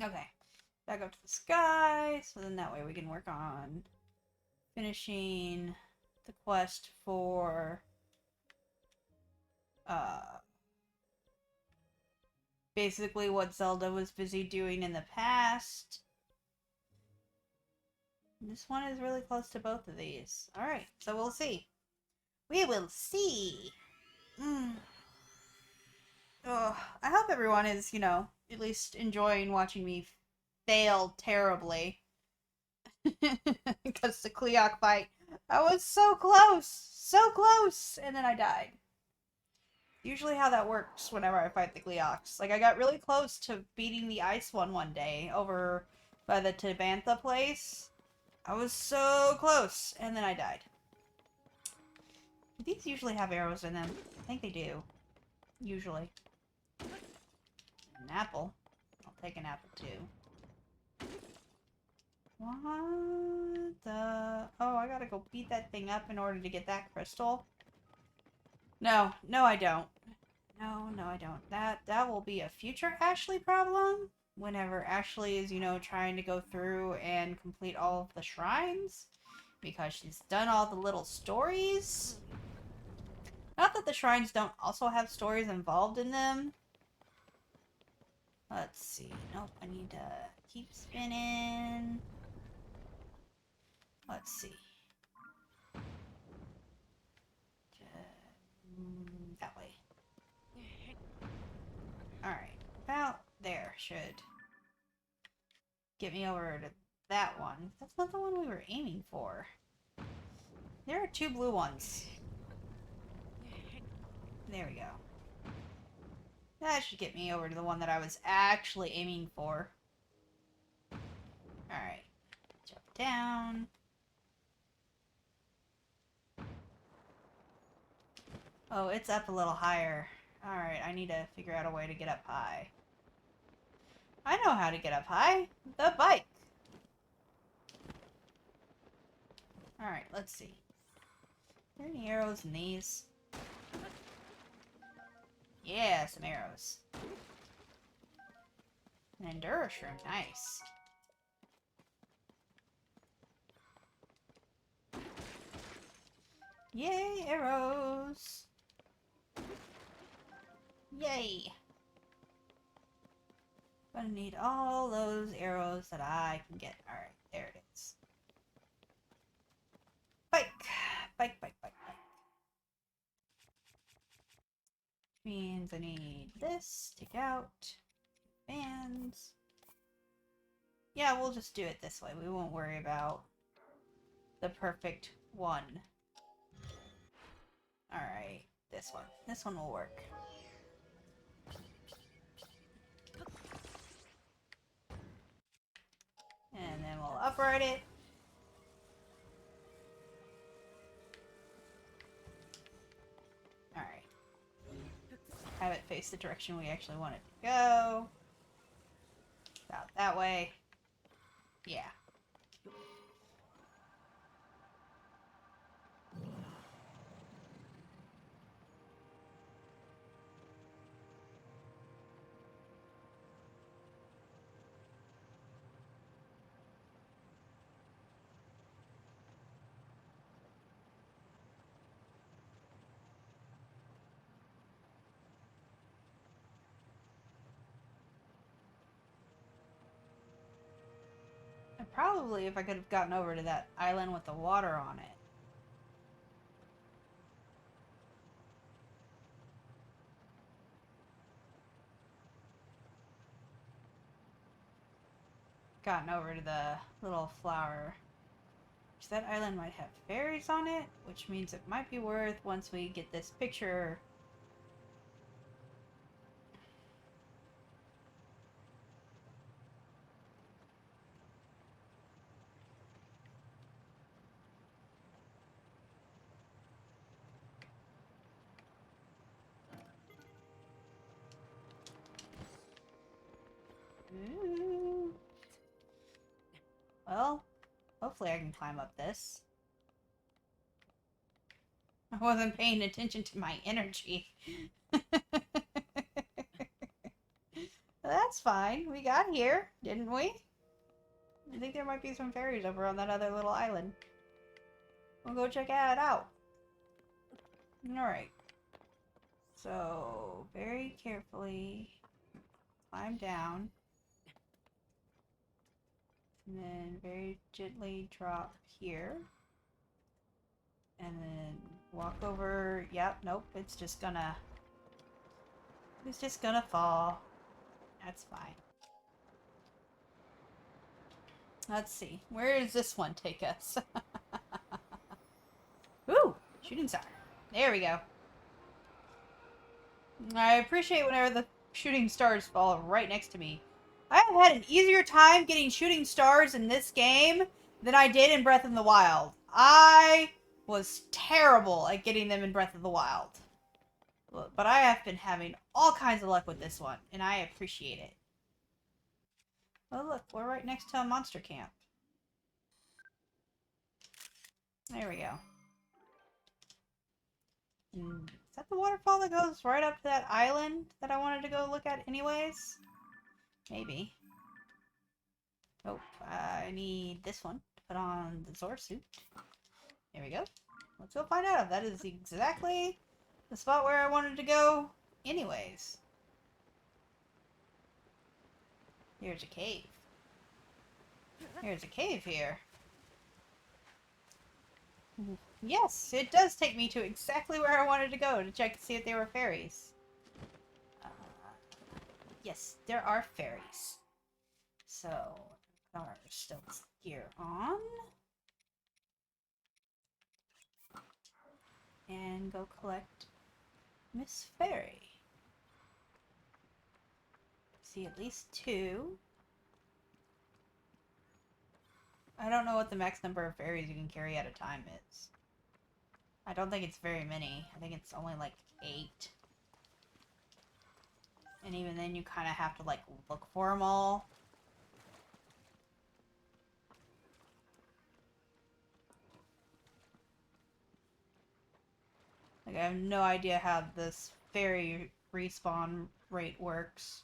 Okay. Back up to the sky, so then that way we can work on finishing the quest for uh basically what Zelda was busy doing in the past. This one is really close to both of these. Alright, so we'll see. We will see. Mm. Oh, I hope everyone is, at least enjoying watching me fail terribly. Because the Cleoc fight, I was so close, and then I died. Usually how that works whenever I fight the Gleocs. Like, I got really close to beating the ice one day over by the Tabantha place. I was so close, and then I died. Do these usually have arrows in them? I think they do. Usually. An apple. I'll take an apple too. What the... Oh, I gotta go beat that thing up in order to get that crystal? No, I don't. No, I don't. That will be a future Ashley problem. Whenever Ashley is, trying to go through and complete all of the shrines. Because she's done all the little stories. Not that the shrines don't also have stories involved in them. Let's see. Nope, I need to keep spinning. Let's see. That way. Alright. About there should get me over to that one. That's not the one we were aiming for. There are two blue ones. There we go. That should get me over to the one that I was actually aiming for. Alright. Jump down. Oh, it's up a little higher. Alright, I need to figure out a way to get up high. I know how to get up high. The bike. Alright, let's see. Are there any arrows in these? Yeah, some arrows. An Endura shroom, nice. Yay, arrows! Yay! Gonna need all those arrows that I can get. Alright, there it is. Bike! Bike. Means I need this, take out, fans. Yeah, we'll just do it this way. We won't worry about the perfect one. Alright, this one. This one will work. And then we'll upright it. Alright. Have it face the direction we actually want it to go. About that way. Yeah. And probably if I could have gotten over to that island with the water on it. Gotten over to the little flower. Which that island might have fairies on it, which means it might be worth once we get this picture. Ooh. Well, hopefully I can climb up this. I wasn't paying attention to my energy. That's fine. We got here, didn't we? I think there might be some fairies over on that other little island. We'll go check it out. Alright. So, very carefully climb down. And then very gently drop here. And then walk over. Yep, nope, it's just gonna fall. That's fine. Let's see. Where does this one take us? Ooh! Shooting star. There we go. I appreciate whenever the shooting stars fall right next to me. I have had an easier time getting shooting stars in this game than I did in Breath of the Wild. I was terrible at getting them in Breath of the Wild. But I have been having all kinds of luck with this one, and I appreciate it. Oh look, we're right next to a monster camp. There we go. Is that the waterfall that goes right up to that island that I wanted to go look at anyways? Maybe. Nope. I need this one to put on the Zor suit. There we go. Let's go find out if that is exactly the spot where I wanted to go anyways. Here's a cave. Here's a cave here. Yes, it does take me to exactly where I wanted to go to check to see if they were fairies. Yes, there are fairies. So, our stealth gear on. And go collect Miss Fairy. See at least 2. I don't know what the max number of fairies you can carry at a time is. I don't think it's very many. I think it's only like 8. And even then you kind of have to like look for them all. Like I have no idea how this fairy respawn rate works.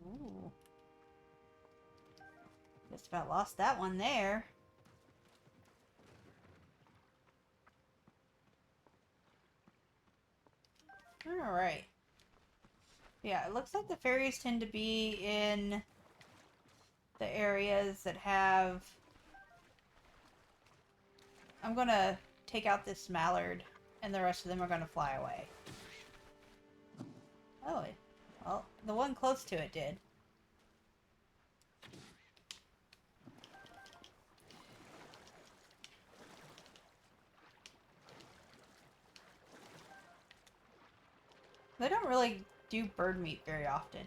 Ooh. Just about lost that one there. Alright. Yeah, it looks like the fairies tend to be in the areas that have... I'm gonna take out this mallard, and the rest of them are gonna fly away. Oh, well, the one close to it did. They don't really do bird meat very often.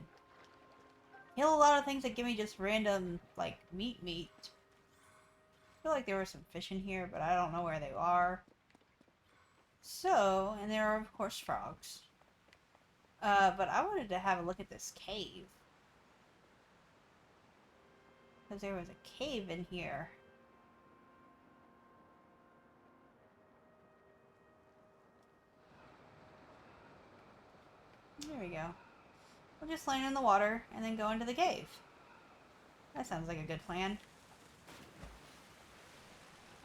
Kill a lot of things that give me just random, like, meat. I feel like there were some fish in here, but I don't know where they are. So, and there are, of course, frogs. But I wanted to have a look at this cave. Because there was a cave in here. There we go. We'll just land in the water and then go into the cave. That sounds like a good plan.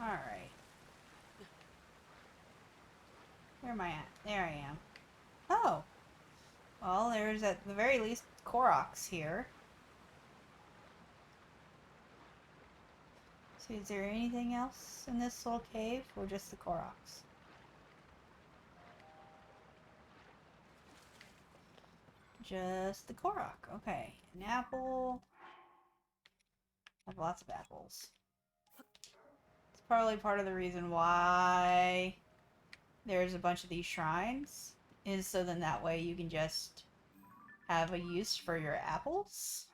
Alright. Where am I at? There I am. Oh! Well, there's at the very least Koroks here. So is there anything else in this little cave, or just the Koroks? Just the Korok. Okay. An apple. I have lots of apples. It's probably part of the reason why there's a bunch of these shrines. Is so then that way you can just have a use for your apples.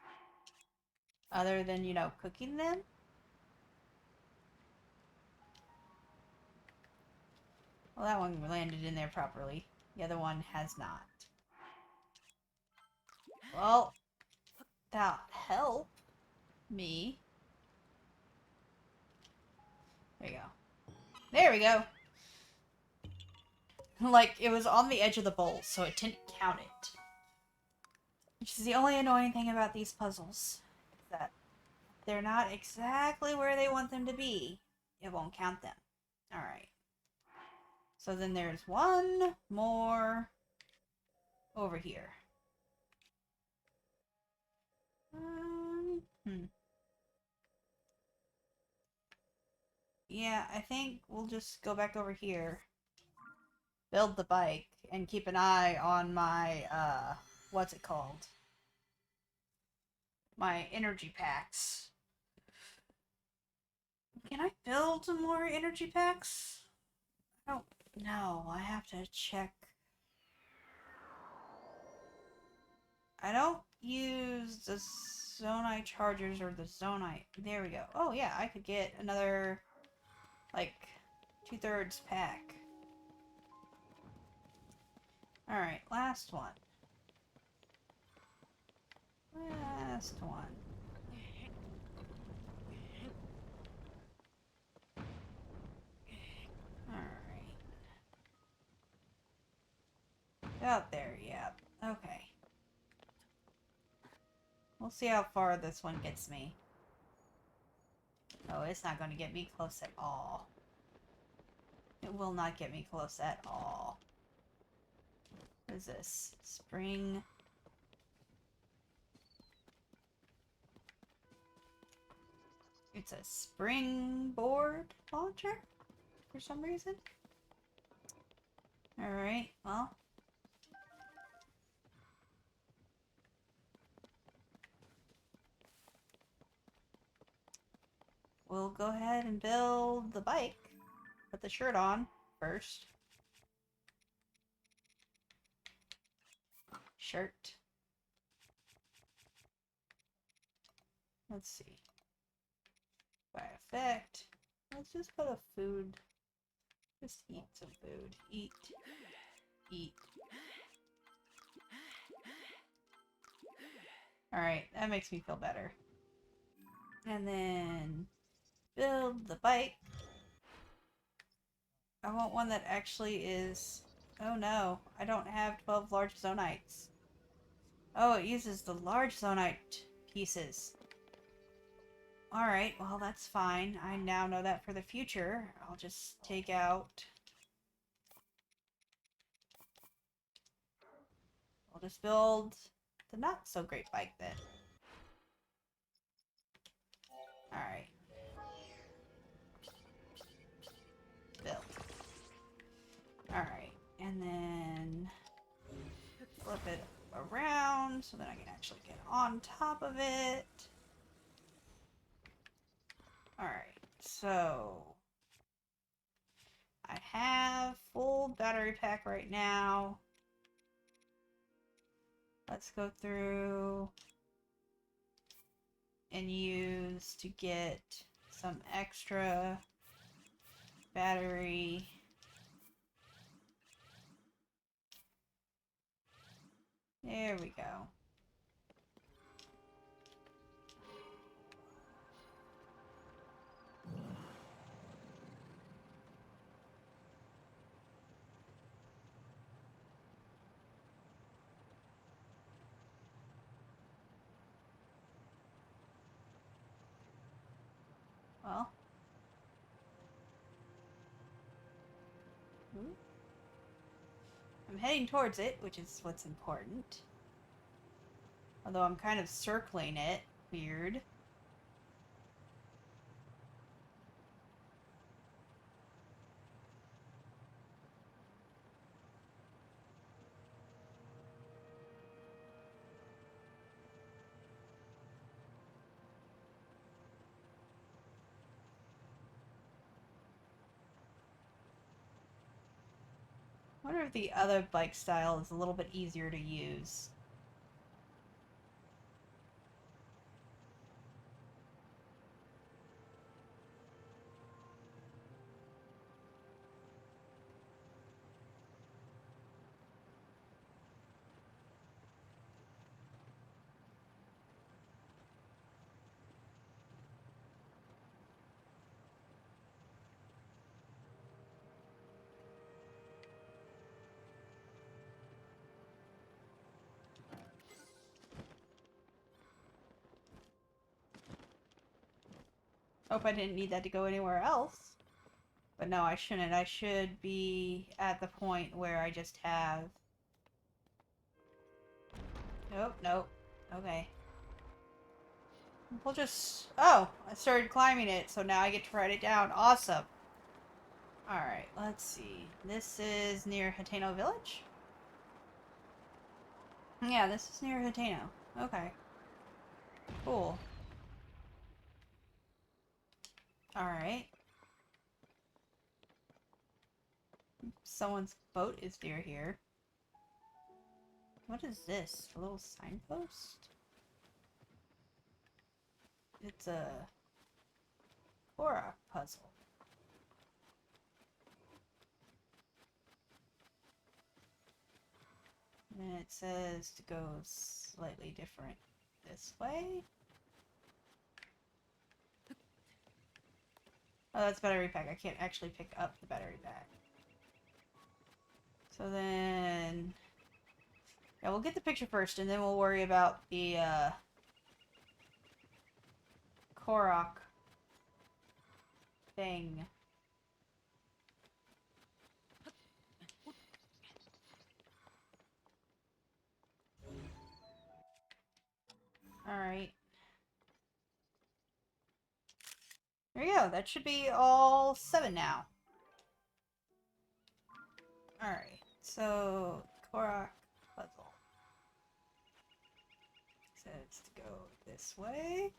Other than, you know, cooking them. Well, that one landed in there properly. The other one has not. Well, that'll help me. There you go. There we go. Like, it was on the edge of the bowl, so it didn't count it. Which is the only annoying thing about these puzzles. That they're not exactly where they want them to be. It won't count them. Alright. So then there's one more over here. Yeah, I think we'll just go back over here. Build the bike and keep an eye on my, what's it called? My energy packs. Can I build more energy packs? I don't know. I have to check. I don't use the Zonite chargers or the Zonite. There we go. Oh yeah, I could get another, like, 2/3 pack. Alright, last one. Last one. Alright. Out there, yeah. Okay. We'll see how far this one gets me. Oh, it's not going to get me close at all. It will not get me close at all. What is this? Spring. It's a springboard launcher for some reason. Alright, well. We'll go ahead and build the bike. Put the shirt on first. Shirt. Let's see. By effect. Let's just put a food. Just eat some food. Eat. Eat. Alright, that makes me feel better. And then build the bike. I want one that actually is... Oh no, I don't have 12 large Zonites. Oh, it uses the large Zonite pieces. Alright, well that's fine. I now know that for the future. I'll just take out... I'll just build the not so great bike then. Alright. Build. Alright, and then flip it around so that I can actually get on top of it. Alright, so I have full battery pack right now. Let's go through and use to get some extra battery. There we go. Well. I'm heading towards it, which is what's important. Although I'm kind of circling it. Weird. I wonder if the other bike style is a little bit easier to use. Hope I didn't need that to go anywhere else. But no, I shouldn't. I should be at the point where I just have... Nope, nope. Okay. We'll just... Oh! I started climbing it, so now I get to write it down. Awesome! Alright, let's see. This is near Hateno Village? Yeah, this is near Hateno. Okay. Cool. Alright. Someone's boat is near here. What is this? A little signpost? It's a Korok puzzle. And it says to go slightly different this way. Oh, that's battery pack. I can't actually pick up the battery pack. So then... Yeah, we'll get the picture first, and then we'll worry about the, Korok thing. Alright. There you go. That should be all 7 now. Alright. So, Korok puzzle. Says to go this way.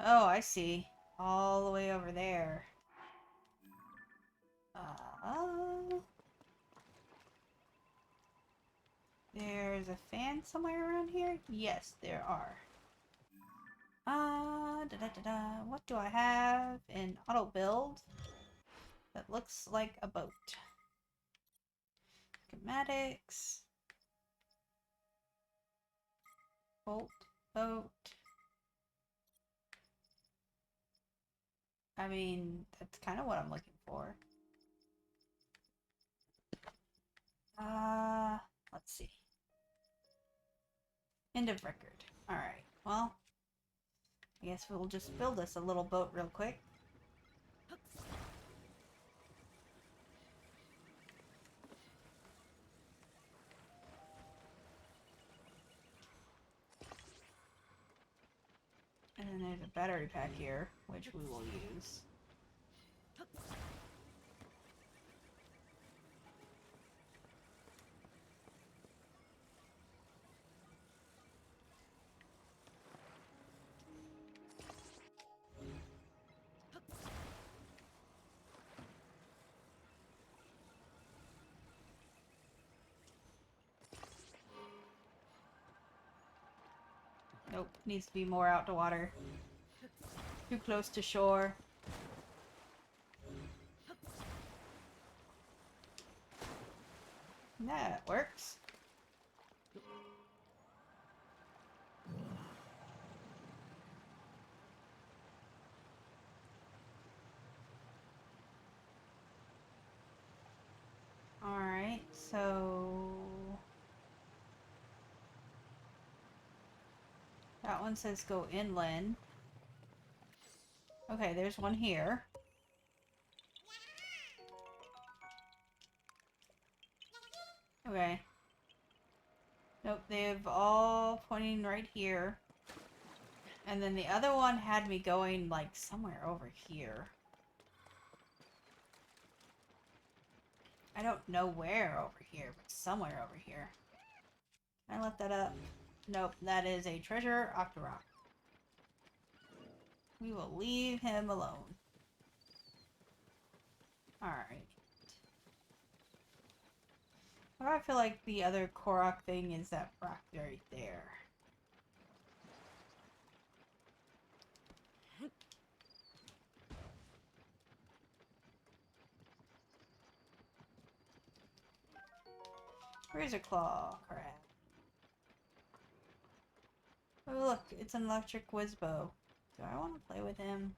Oh, I see. All the way over there. There's a fan somewhere around here? Yes, there are. What do I have in auto build that looks like a boat? Schematics. Bolt, boat. I mean, that's kind of what I'm looking for. Let's see. End of record. Alright, well, I guess we'll just build us a little boat real quick. And then there's a battery pack here, which we will use. Nope, needs to be more out to water. Too close to shore. That works. Alright, so... that one says go inland. Okay, there's one here. Okay. Nope, they've all pointing right here. And then the other one had me going, like, somewhere over here. I don't know where over here, but somewhere over here. Can I lift that up? Nope, that is a treasure Octorok. We will leave him alone. Alright. Why do I feel like the other Korok thing is that rock right there? Where's a claw crab? Oh look, it's an electric Wizbo. Do I want to play with him?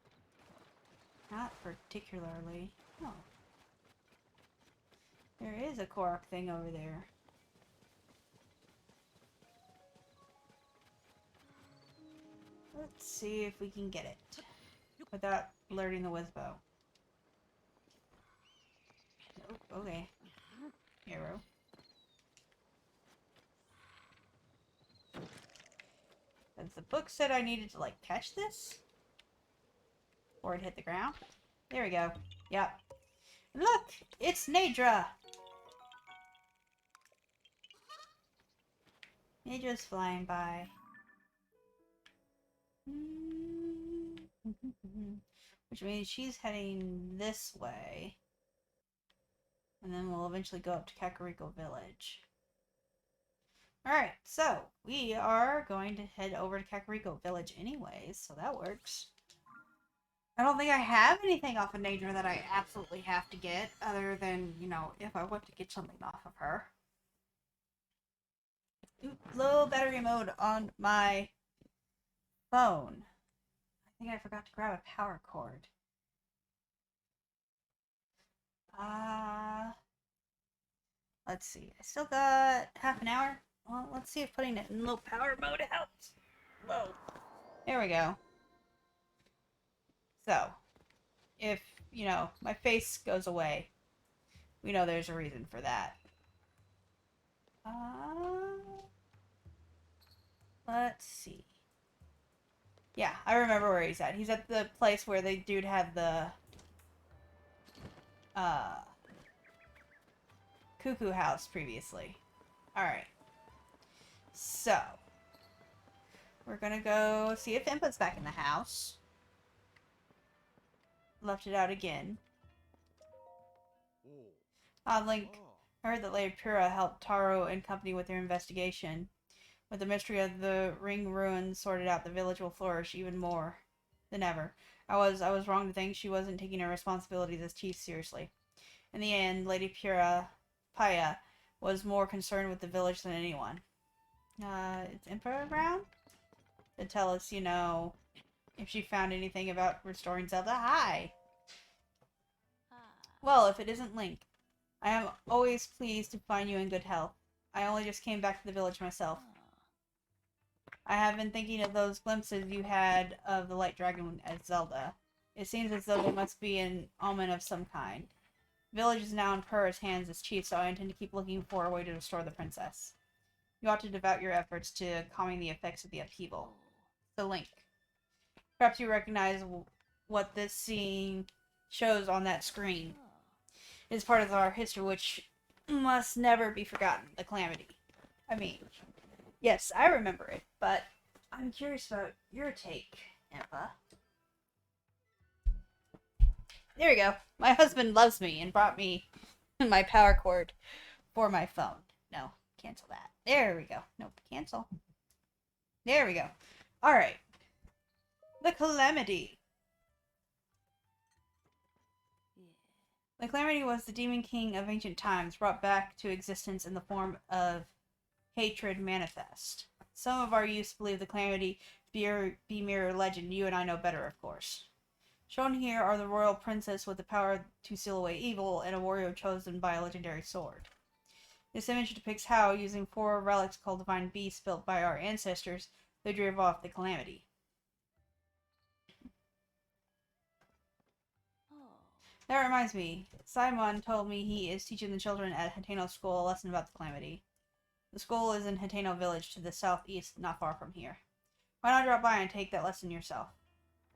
Not particularly. Oh. There is a Korok thing over there. Let's see if we can get it without alerting the Wizbo. Nope, okay. Arrow. As the book said I needed to, like, catch this? Or it hit the ground? There we go. Yep. Look! It's Nadra! Nadra's flying by. Which means she's heading this way. And then we'll eventually go up to Kakariko Village. Alright, so we are going to head over to Kakariko Village anyways, so that works. I don't think I have anything off of Nadra that I absolutely have to get, other than, you know, if I want to get something off of her. Ooh, low battery mode on my phone. I think I forgot to grab a power cord. Let's see. I still got half an hour. Well, let's see if putting it in low power mode helps. Whoa. There we go. So, if, you know, my face goes away, we know there's a reason for that. Let's see. Yeah, I remember where he's at. He's at the place where the dude had the cuckoo house previously. Alright. So, we're gonna go see if Impa's back in the house. Left it out again. Link, I heard that Lady Pura helped Taro and company with their investigation. With the mystery of the ring ruins sorted out, the village will flourish even more than ever. I was wrong to think she wasn't taking her responsibilities as chief seriously. In the end, Lady Paya was more concerned with the village than anyone. Is Impa around? To tell us, you know, if she found anything about restoring Zelda. Hi! Well, if it isn't Link. I am always pleased to find you in good health. I only just came back to the village myself. I have been thinking of those glimpses you had of the Light Dragon as Zelda. It seems as though they must be an omen of some kind. The village is now in Purah's hands as chief, so I intend to keep looking for a way to restore the princess. You ought to devote your efforts to calming the effects of the upheaval. The Link. Perhaps you recognize what this scene shows on that screen. It is part of our history which must never be forgotten. The Calamity. I mean, yes, I remember it, but I'm curious about your take, Impa. There we go. My husband loves me and brought me my power cord for my phone. No, cancel that. There we go. Nope, cancel. There we go. Alright. The Calamity. The Calamity was the demon king of ancient times, brought back to existence in the form of hatred manifest. Some of our youths believe the Calamity be mere legend. You and I know better, of course. Shown here are the royal princess with the power to seal away evil and a warrior chosen by a legendary sword. This image depicts how, using 4 relics called divine beasts built by our ancestors, they drove off the Calamity. That reminds me, Simon told me he is teaching the children at Hateno School a lesson about the Calamity. The school is in Hateno Village to the southeast, not far from here. Why not drop by and take that lesson yourself?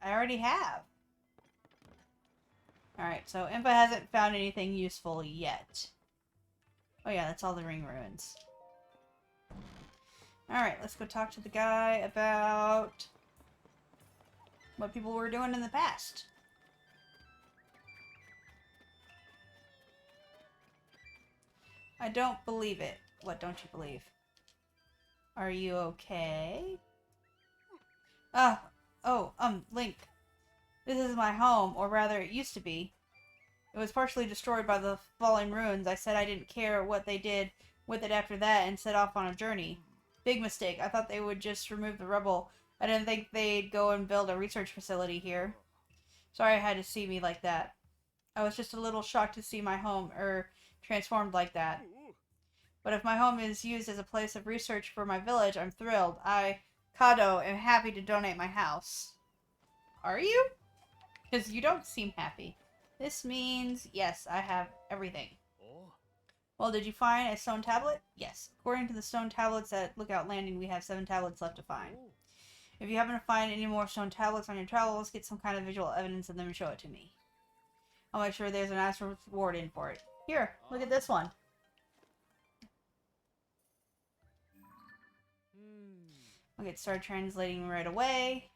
I already have. Alright, so Impa hasn't found anything useful yet. Oh yeah, that's all the ring ruins. Alright, let's go talk to the guy about what people were doing in the past. I don't believe it. What don't you believe? Are you okay? Link. This is my home, or rather it used to be. It was partially destroyed by the falling ruins. I said I didn't care what they did with it after that and set off on a journey. Big mistake. I thought they would just remove the rubble. I didn't think they'd go and build a research facility here. Sorry I had to see me like that. I was just a little shocked to see my home, transformed like that. But if my home is used as a place of research for my village, I'm thrilled. I, Kado, am happy to donate my house. Are you? Because you don't seem happy. This means, yes, I have everything. Well, did you find a stone tablet? Yes. According to the stone tablets at Lookout Landing, we have 7 tablets left to find. If you happen to find any more stone tablets on your travels, get some kind of visual evidence of them and show it to me. I'll make sure there's a nice reward in for it. Here, look at this one. I'll get started translating right away.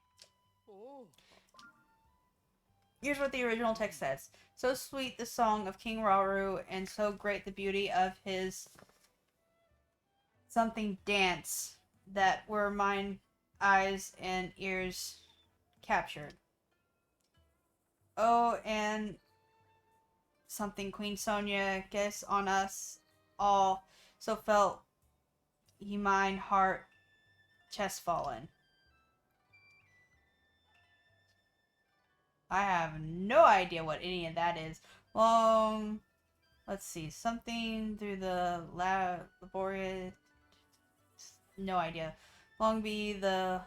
Here's what the original text says. So sweet the song of King Rauru, and so great the beauty of his something dance that were mine eyes and ears captured. Oh, and something Queen Sonia guess on us all, so felt he mine heart chest fallen. I have no idea what any of that is. Let's see, something through the laborious, no idea. Long be the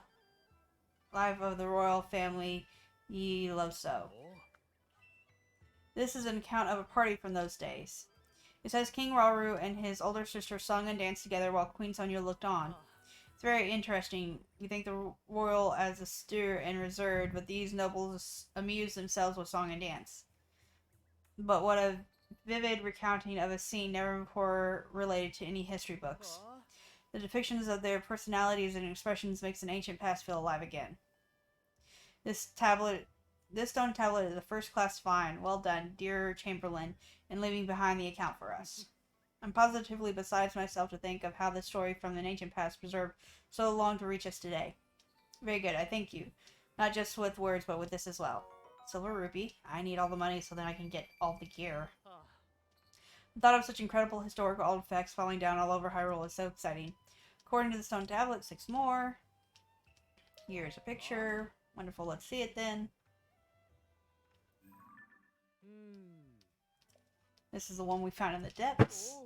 life of the royal family ye love so. This is an account of a party from those days. It says King Rauru and his older sister sung and danced together while Queen Sonia looked on. It's very interesting. We think the royal as austere and reserved, but these nobles amuse themselves with song and dance. But what a vivid recounting of a scene never before related to any history books. The depictions of their personalities and expressions makes an ancient past feel alive again. This stone tablet is a first-class find. Well done, dear Chamberlain, in leaving behind the account for us. I'm positively besides myself to think of how the story from an ancient past preserved so long to reach us today. Very good, I thank you. Not just with words, but with this as well. Silver rupee. I need all the money so then I can get all the gear. The thought of such incredible historical artifacts falling down all over Hyrule is so exciting. According to the stone tablet, 6 more. Here's a picture. Wonderful, let's see it then. This is the one we found in the depths.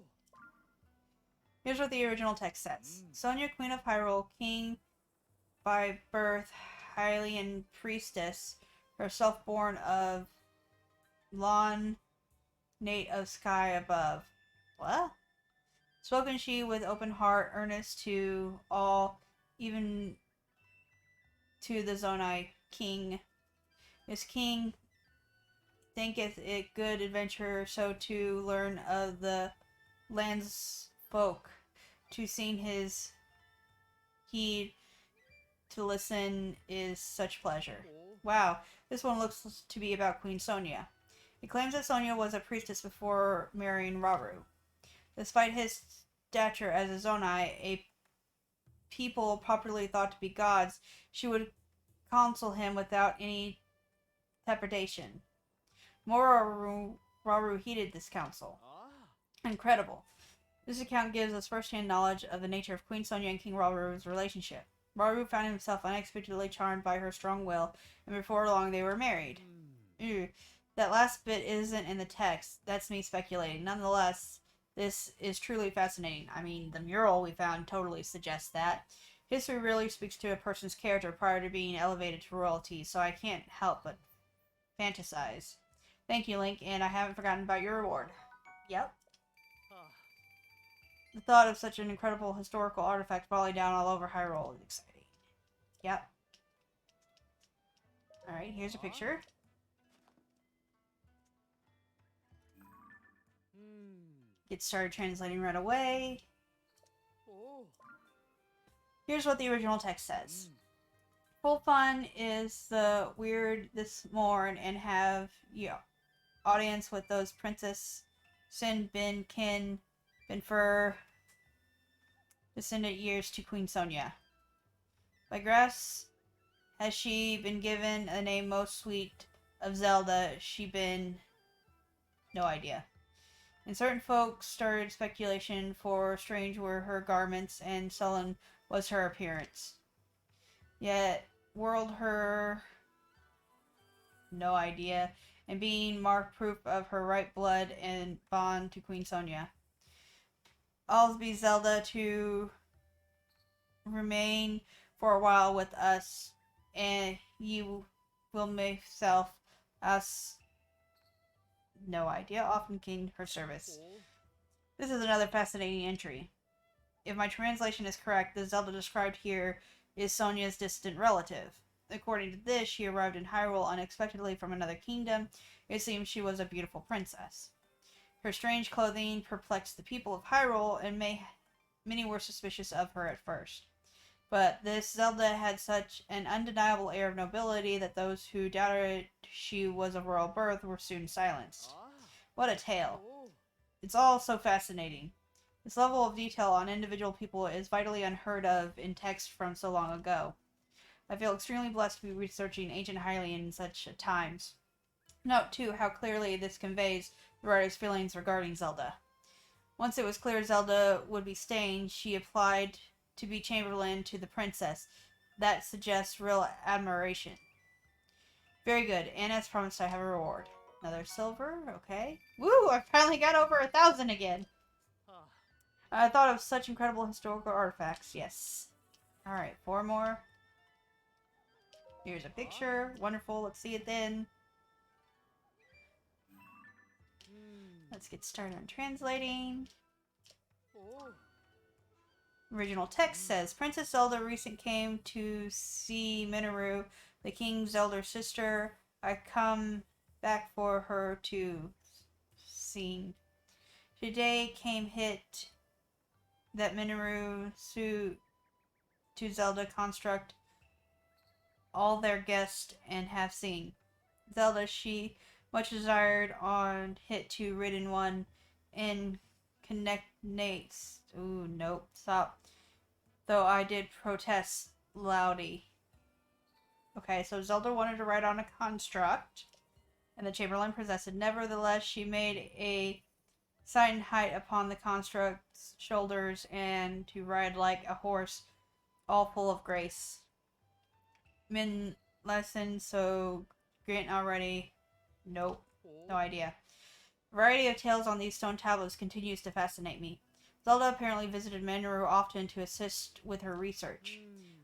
Here's what the original text says. Sonia, Queen of Hyrule, King by birth, Hylian priestess, herself born of Lon, Nate of Sky above. What? Spoken she with open heart, earnest to all, even to the Zonai king. This king thinketh it good adventure so to learn of the land's folk, to sing his heed, to listen is such pleasure. Wow, this one looks to be about Queen Sonia. It claims that Sonia was a priestess before marrying Rauru. Despite his stature as a Zonai, a people popularly thought to be gods, she would counsel him without any trepidation. Moreover, Rauru heeded this counsel. Incredible. This account gives us first-hand knowledge of the nature of Queen Sonia and King Rauru's relationship. Rauru found himself unexpectedly charmed by her strong will, and before long they were married. That last bit isn't in the text. That's me speculating. Nonetheless, this is truly fascinating. I mean, the mural we found totally suggests that. History really speaks to a person's character prior to being elevated to royalty, so I can't help but fantasize. Thank you, Link, and I haven't forgotten about your reward. Yep. The thought of such an incredible historical artifact falling down all over Hyrule is exciting. Yep. Alright, here's a picture. Get started translating right away. Here's what the original text says. Full fun is the weird this morn and have audience with those Princess Sin Bin Kin Bin Fur descendant years to Queen Sonia. By grace has she been given a name most sweet of Zelda, she been no idea. And certain folks started speculation, for strange were her garments and sullen was her appearance. Yet, world her no idea, and being marked proof of her right blood and bond to Queen Sonia. I'll be Zelda to remain for a while with us, and you will make self us no idea, often king her service. This is another fascinating entry. If my translation is correct, the Zelda described here is Sonia's distant relative. According to this, she arrived in Hyrule unexpectedly from another kingdom. It seems she was a beautiful princess. Her strange clothing perplexed the people of Hyrule, and many were suspicious of her at first. But this Zelda had such an undeniable air of nobility that those who doubted she was of royal birth were soon silenced. What a tale. It's all so fascinating. This level of detail on individual people is vitally unheard of in text from so long ago. I feel extremely blessed to be researching ancient Hylian in such times. Note, too, how clearly this conveys the writer's feelings regarding Zelda. Once it was clear Zelda would be staying, she applied to be chamberlain to the princess. That suggests real admiration. Very good, and as promised, I have a reward. Another silver, okay. Woo! I finally got over 1,000 again. I thought of such incredible historical artifacts. Yes. Alright, 4 more. Here's a picture. Wonderful. Let's see it then. Let's get started on translating. Original text says, Princess Zelda recently came to see Mineru, the king's elder sister. I come back for her to see. Today came hit that Mineru to Zelda construct all their guests and have seen. Zelda, she much desired on hit to ridden one and connects. Ooh, nope, stop. Though I did protest loudly. Okay, so Zelda wanted to ride on a construct, and the Chamberlain possessed. Nevertheless, she made a sign height upon the construct's shoulders and to ride like a horse, all full of grace. Min lesson, so grant already. Nope, no idea. Variety of tales on these stone tablets continues to fascinate me. Zelda apparently visited Mineru often to assist with her research.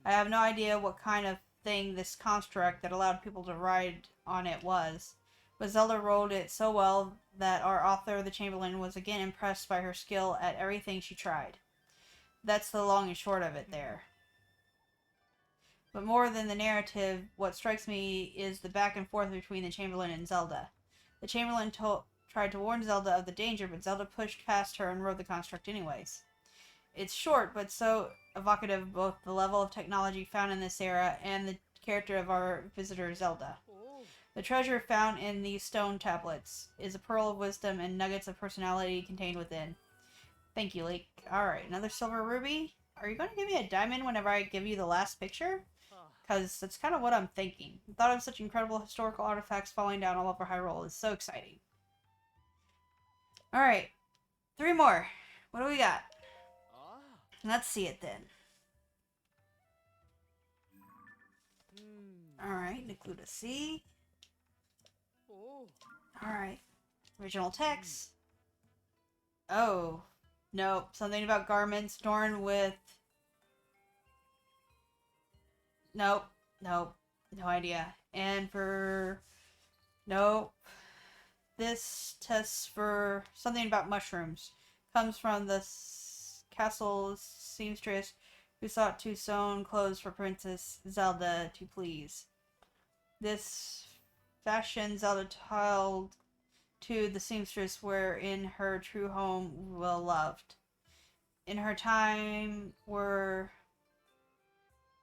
I have no idea what kind of thing this construct that allowed people to ride on it was, but Zelda rode it so well that our author, the Chamberlain, was again impressed by her skill at everything she tried. That's the long and short of it there. But more than the narrative, what strikes me is the back and forth between the Chamberlain and Zelda. The Chamberlain tried to warn Zelda of the danger, but Zelda pushed past her and rode the construct anyways. It's short, but so evocative of both the level of technology found in this era and the character of our visitor Zelda. The treasure found in these stone tablets is a pearl of wisdom and nuggets of personality contained within. Thank you, Lake. Alright, another silver ruby. Are you going to give me a diamond whenever I give you the last picture? Because that's kind of what I'm thinking. The thought of such incredible historical artifacts falling down all over Hyrule is so exciting. Alright, 3 more. What do we got? Let's see it then. Alright, include a C. Alright, original text. Oh, nope. Something about garments torn with... Nope, no idea. And for... Nope. This test for something about mushrooms comes from the castle seamstress who sought to sew clothes for Princess Zelda to please. This fashion Zelda told to the seamstress wherein her true home well loved. In her time were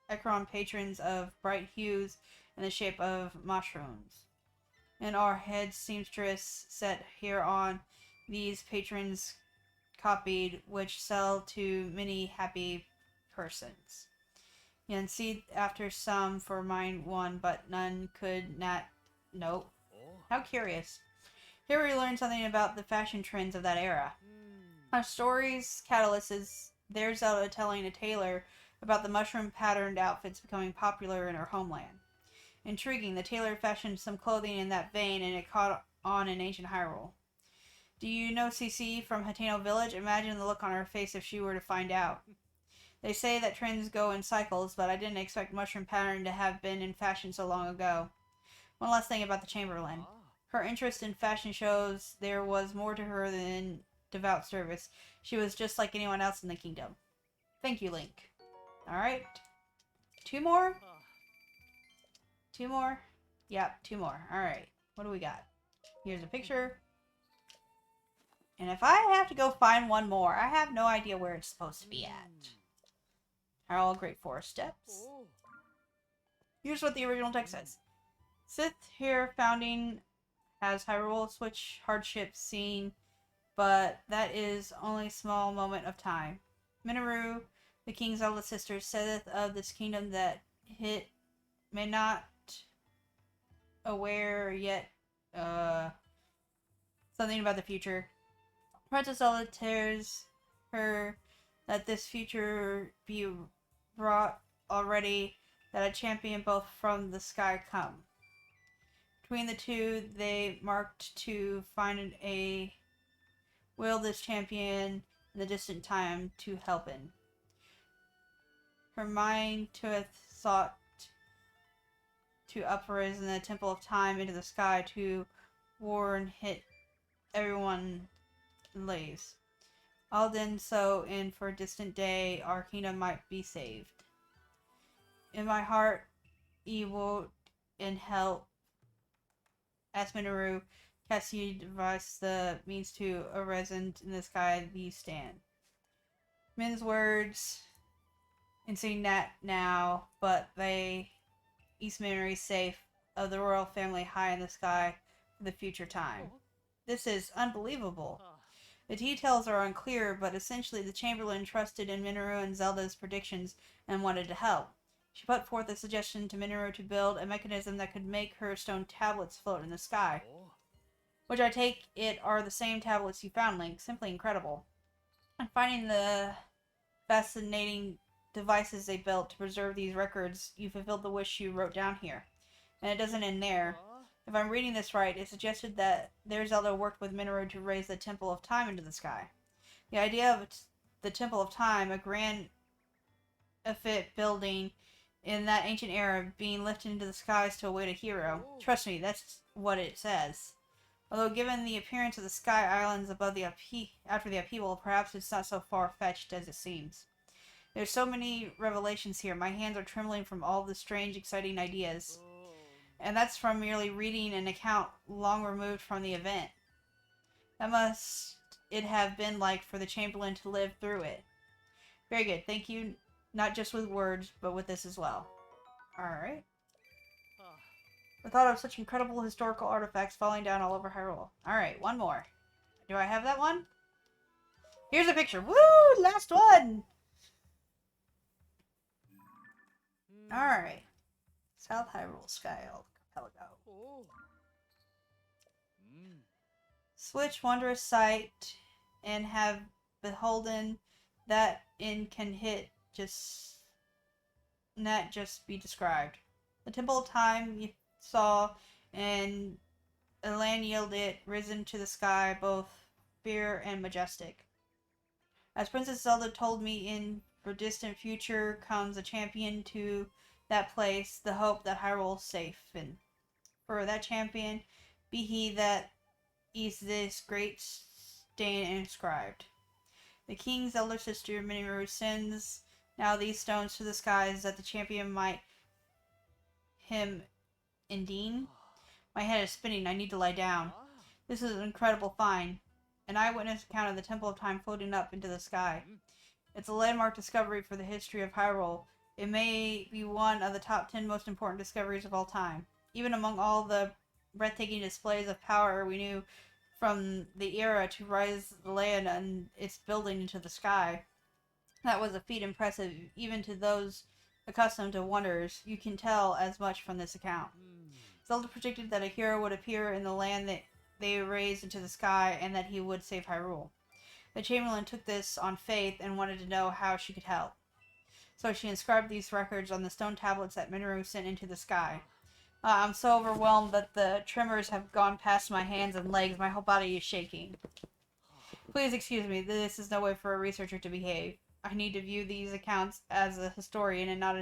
Ekron patrons of bright hues in the shape of mushrooms. And our head seamstress set here on these patrons copied, which sell to many happy persons. And see after some for mine one, but none could not. Nope. How curious. Here we learn something about the fashion trends of that era. Our story's catalyst is there's Zelda telling a tailor about the mushroom-patterned outfits becoming popular in her homeland. Intriguing, the tailor fashioned some clothing in that vein, and it caught on in ancient Hyrule. Do you know CC from Hateno Village? Imagine the look on her face if she were to find out. They say that trends go in cycles, but I didn't expect mushroom pattern to have been in fashion so long ago. One last thing about the Chamberlain. Her interest in fashion shows there was more to her than devout service. She was just like anyone else in the kingdom. Thank you, Link. Alright. 2 more? 2 more? Yep, 2 more. Alright. What do we got? Here's a picture. And if I have to go find one more, I have no idea where it's supposed to be at. Hyrule Great Forest Steps. Here's what the original text says. Sith here founding has Hyrule switch hardships seen, but that is only a small moment of time. Mineru, the king's eldest sister, saith of this kingdom that it may not aware yet something about the future. Princess Zelda tells her that this future be brought already, that a champion both from the sky come. Between the two, they marked to find a will this champion in the distant time to help in. Her mind to have sought to uprise in the temple of time into the sky to warn hit everyone lays. All then so in for a distant day our kingdom might be saved. In my heart evil and help as Mineru cast you device the means to arisen in the sky these stand. Men's words and seeing that now, but they East memory safe of the royal family high in the sky for the future time. This is unbelievable. The details are unclear, but essentially the Chamberlain trusted in Mineru and Zelda's predictions and wanted to help. She put forth a suggestion to Mineru to build a mechanism that could make her stone tablets float in the sky. Which I take it are the same tablets you found, Link. Simply incredible. And finding the fascinating devices they built to preserve these records, you fulfilled the wish you wrote down here. And it doesn't end there. If I'm reading this right, it suggested that their Zelda worked with Mineru to raise the Temple of Time into the sky. The idea of the Temple of Time, a grand effete building in that ancient era, being lifted into the skies to await a hero. Trust me, that's what it says. Although given the appearance of the sky islands above the after the upheaval, perhaps it's not so far-fetched as it seems. There's so many revelations here. My hands are trembling from all the strange, exciting ideas. And that's from merely reading an account long removed from the event. That must it have been like for the Chamberlain to live through it. Very good. Thank you, not just with words, but with this as well. Alright. The thought of such incredible historical artifacts falling down all over Hyrule. Alright, one more. Do I have that one? Here's a picture. Woo! Last one! Alright. South Hyrule Sky Archipelago. Switch wondrous sight and have beholden that in can hit just not just be described. The Temple of Time you saw and a land yielded risen to the sky, both fair and majestic. As Princess Zelda told me, in for distant future comes a champion to that place, the hope that Hyrule safe, and for that champion be he that is this great stain inscribed. The king's elder sister Mineru sends now these stones to the skies that the champion might him indeed. My head is spinning. I need to lie down. This is an incredible find. An eyewitness account of the Temple of Time floating up into the sky. It's a landmark discovery for the history of Hyrule. It may be one of the top 10 most important discoveries of all time. Even among all the breathtaking displays of power we knew from the era to rise the land and its building into the sky, that was a feat impressive even to those accustomed to wonders. You can tell as much from this account. Zelda predicted that a hero would appear in the land that they raised into the sky and that he would save Hyrule. The Chamberlain took this on faith and wanted to know how she could help. So she inscribed these records on the stone tablets that Mineru sent into the sky. I'm so overwhelmed that the tremors have gone past my hands and legs. My whole body is shaking. Please excuse me. This is no way for a researcher to behave. I need to view these accounts as a historian and not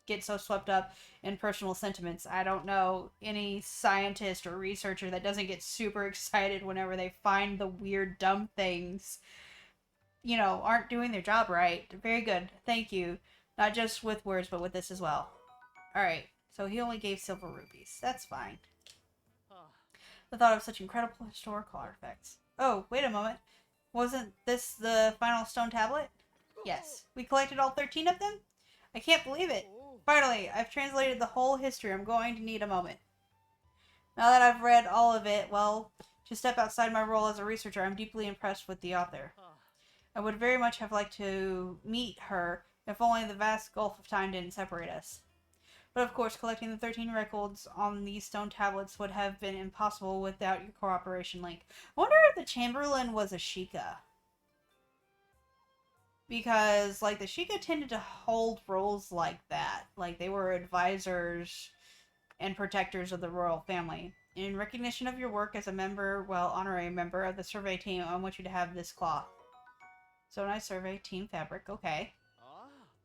get so swept up in personal sentiments. I don't know any scientist or researcher that doesn't get super excited whenever they find the weird, dumb things, aren't doing their job right. Very good. Thank you. Not just with words, but with this as well. Alright, so he only gave silver rubies. That's fine. The thought of such incredible historical artifacts. Oh, wait a moment. Wasn't this the final stone tablet? Yes. We collected all 13 of them? I can't believe it. Finally, I've translated the whole history. I'm going to need a moment. Now that I've read all of it, well, to step outside my role as a researcher, I'm deeply impressed with the author. I would very much have liked to meet her, if only the vast gulf of time didn't separate us. But of course, collecting the 13 records on these stone tablets would have been impossible without your cooperation, Link. I wonder if the Chamberlain was a Sheikah. Because, the Sheikah tended to hold roles like that. They were advisors and protectors of the royal family. In recognition of your work as a member, honorary member of the survey team, I want you to have this cloth. So nice survey, team fabric, okay.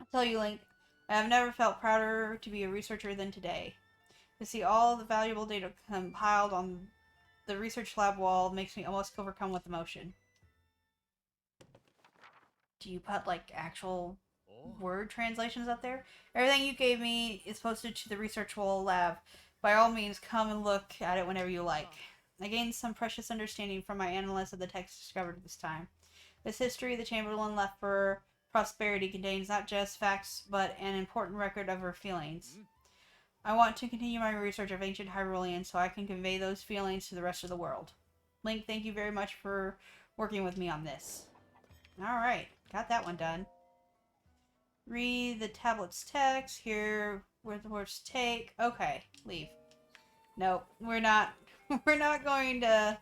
I'll tell you, Link, I have never felt prouder to be a researcher than today. To see all the valuable data compiled on the research lab wall makes me almost overcome with emotion. Do you put, actual word translations up there? Everything you gave me is posted to the research wall lab. By all means, come and look at it whenever you like. I gained some precious understanding from my analysis of the text discovered this time. This history the Chamberlain left for prosperity contains not just facts, but an important record of her feelings. I want to continue my research of ancient Hyrulean so I can convey those feelings to the rest of the world. Link, thank you very much for working with me on this. Alright, got that one done. Read the tablet's text, hear where the words take. Okay, leave. Nope, we're not going to...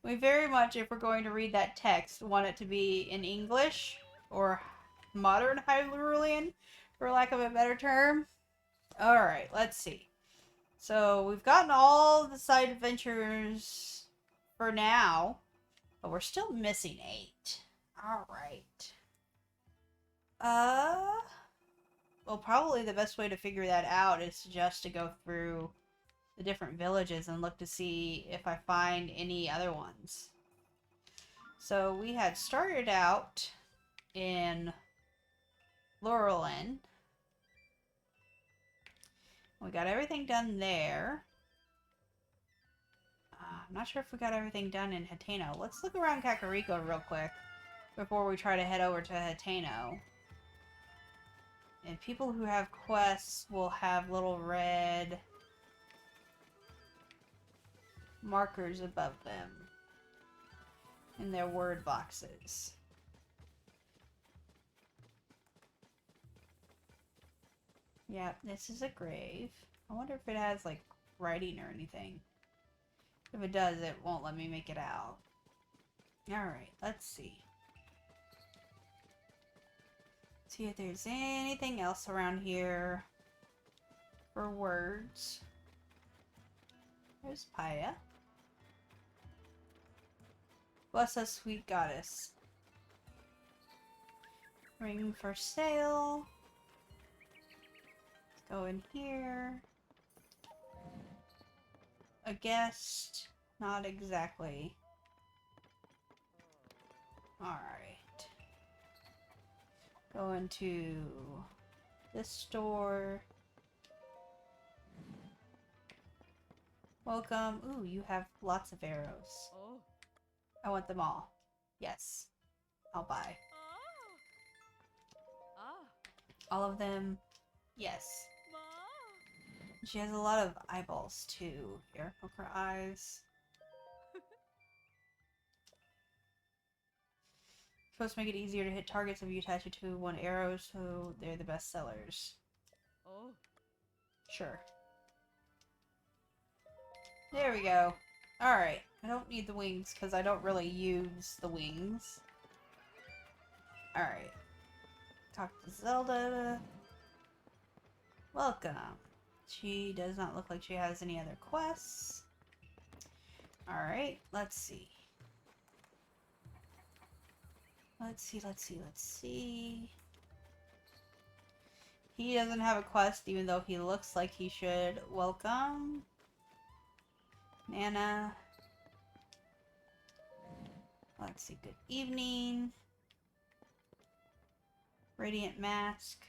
We very much, if we're going to read that text, want it to be in English, or modern Hyrulean, for lack of a better term. Alright, let's see. So, we've gotten all the side adventures for now, but we're still missing 8. Alright. Well, probably the best way to figure that out is just to go through the different villages and look to see if I find any other ones. So we had started out in Laurelin. We got everything done there. I'm not sure if we got everything done in Hateno. Let's look around Kakariko real quick before we try to head over to Hateno. And people who have quests will have little red markers above them in their word boxes. Yeah, this is a grave. I wonder if it has, writing or anything. If it does, it won't let me make it out. Alright, let's see. See if there's anything else around here for words. There's Paya. Bless us, sweet goddess. Ring for sale. Let's go in here. A guest. Not exactly. Alright. Go into this store. Welcome. Ooh, you have lots of arrows. I want them all. Yes. I'll buy. All of them? Yes. She has a lot of eyeballs, too. Here, poke her eyes. Supposed to make it easier to hit targets if you attach it to one arrow, so they're the best sellers. Sure. There we go. Alright. I don't need the wings, because I don't really use the wings. Alright. Talk to Zelda. Welcome. She does not look like she has any other quests. Alright, let's see. Let's see. He doesn't have a quest, even though he looks like he should. Welcome. Nana. Let's see. Good evening. Radiant mask.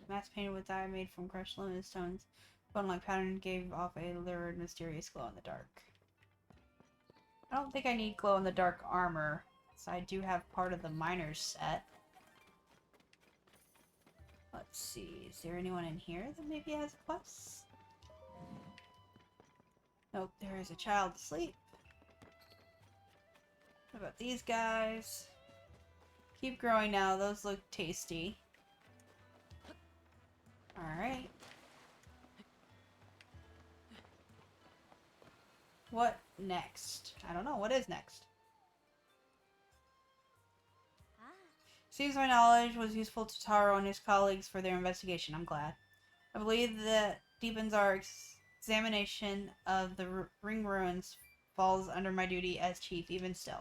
Mask painted with dye made from crushed limited stones. Bone-like pattern gave off a lurid, mysterious glow in the dark. I don't think I need glow in the dark armor, so I do have part of the miner's set. Let's see, is there anyone in here that maybe has a quest? Nope, there is a child asleep. What about these guys? Keep growing now, those look tasty. Alright. What next? I don't know, what is next? Seems my knowledge was useful to Taro and his colleagues for their investigation. I'm glad. I believe that deepens our examination of the ring ruins falls under my duty as chief, even still.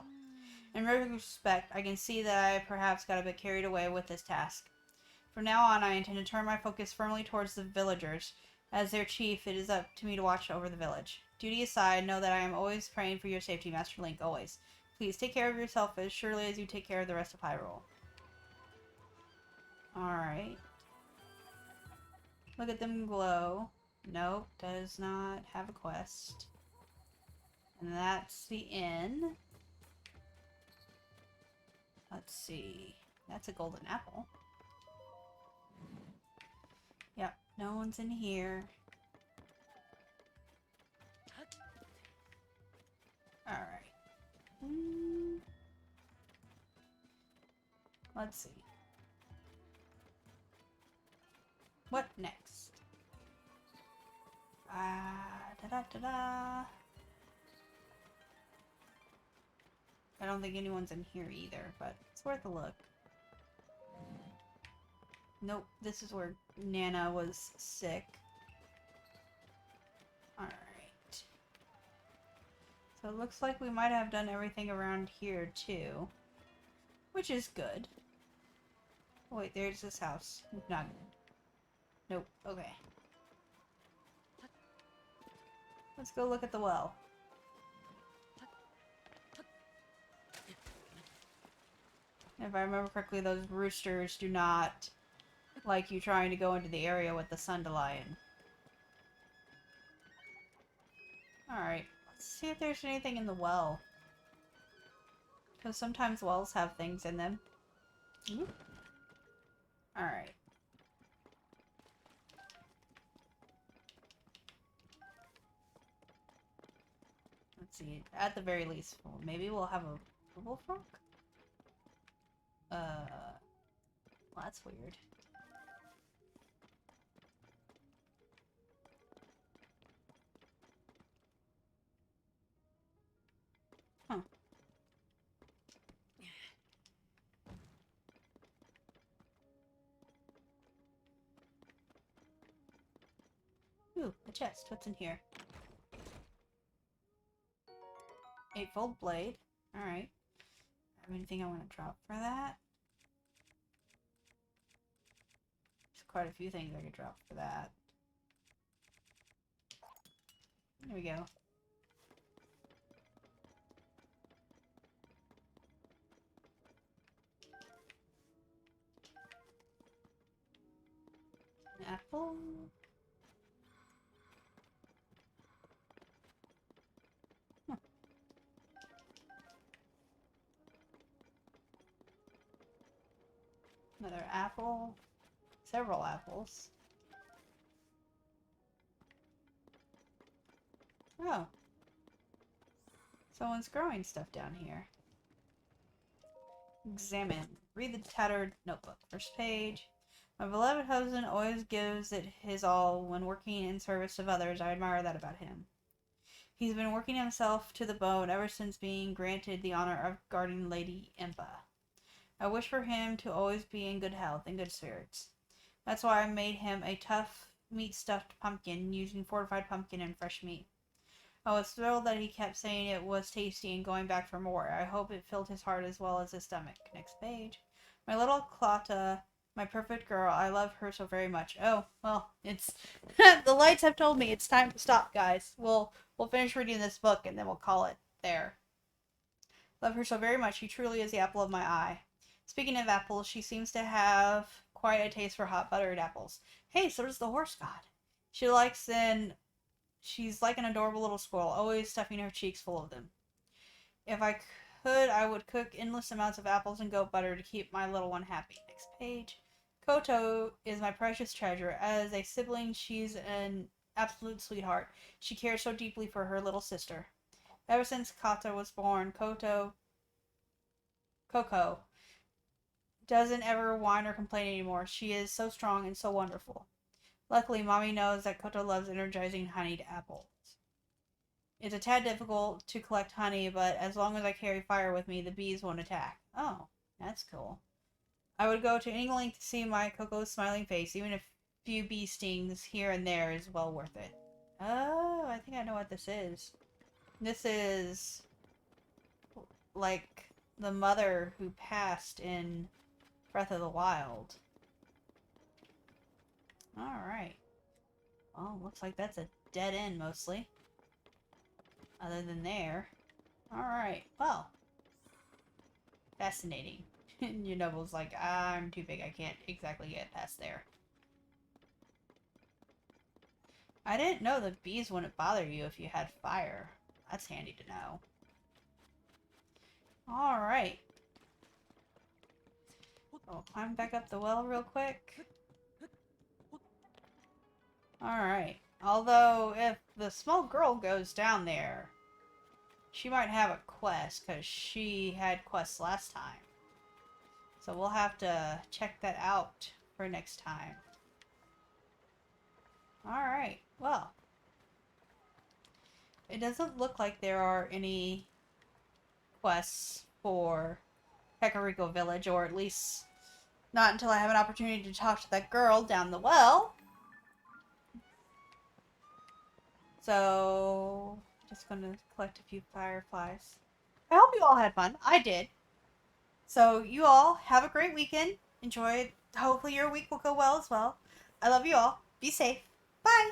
In retrospect, I can see that I perhaps got a bit carried away with this task. From now on, I intend to turn my focus firmly towards the villagers. As their chief, it is up to me to watch over the village. Duty aside, know that I am always praying for your safety, Master Link, always. Please take care of yourself as surely as you take care of the rest of Hyrule. Alright. Look at them glow. Nope, does not have a quest. And that's the inn. Let's see. That's a golden apple. Yep, no one's in here. Alright. Let's see. What next? Da-da-da-da. I don't think anyone's in here either, but it's worth a look. Nope, this is where Nana was sick. Alright. So it looks like we might have done everything around here too. Which is good. Oh, wait, there's this house. Not. Nope, okay. Let's go look at the well. If I remember correctly, those roosters do not like you trying to go into the area with the sun to lie in. Alright, let's see if there's anything in the well. Because sometimes wells have things in them. Alright. Let's see, at the very least, maybe we'll have a bubble frog? Well, that's weird. Huh. Ooh, a chest. What's in here? Eightfold blade. Alright. Have anything I want to drop for that? There's quite a few things I could drop for that. There we go. An apple. Huh. Another apple. Several apples. Oh. Someone's growing stuff down here. Examine. Read the tattered notebook. First page. My beloved husband always gives it his all when working in service of others. I admire that about him. He's been working himself to the bone ever since being granted the honor of guarding Lady Impa. I wish for him to always be in good health and good spirits. That's why I made him a tough meat stuffed pumpkin using fortified pumpkin and fresh meat. I was thrilled that he kept saying it was tasty and going back for more. I hope it filled his heart as well as his stomach. Next page. My little Clotta, my perfect girl, I love her so very much. Oh, well, it's the lights have told me it's time to stop, guys. We'll finish reading this book and then we'll call it there. Love her so very much. She truly is the apple of my eye. Speaking of apples, she seems to have quite a taste for hot buttered apples. Hey, so does the horse god. She's like an adorable little squirrel, always stuffing her cheeks full of them. If I could, I would cook endless amounts of apples and goat butter to keep my little one happy. Next page. Koto is my precious treasure. As a sibling, she's an absolute sweetheart. She cares so deeply for her little sister. Ever since Kata was born, Coco doesn't ever whine or complain anymore. She is so strong and so wonderful. Luckily, Mommy knows that Koto loves energizing honeyed apples. It's a tad difficult to collect honey, but as long as I carry fire with me, the bees won't attack. Oh, that's cool. I would go to any length to see my Coco's smiling face, even a few bee stings here and there is well worth it. Oh, I think I know what this is. This is like the mother who passed in Breath of the Wild. Alright. Well, looks like that's a dead end mostly. Other than there. Alright, well. Fascinating. Your noble's like, I'm too big, I can't exactly get past there. I didn't know the bees wouldn't bother you if you had fire. That's handy to know. Alright. I'll climb back up the well real quick. Alright. Although, if the small girl goes down there, she might have a quest, because she had quests last time. So we'll have to check that out for next time. Alright, well. It doesn't look like there are any quests for Kakariko Village, or at least not until I have an opportunity to talk to that girl down the well. So, just gonna collect a few fireflies. I hope you all had fun. I did. So, you all have a great weekend. Enjoy it. Hopefully your week will go well as well. I love you all. Be safe. Bye!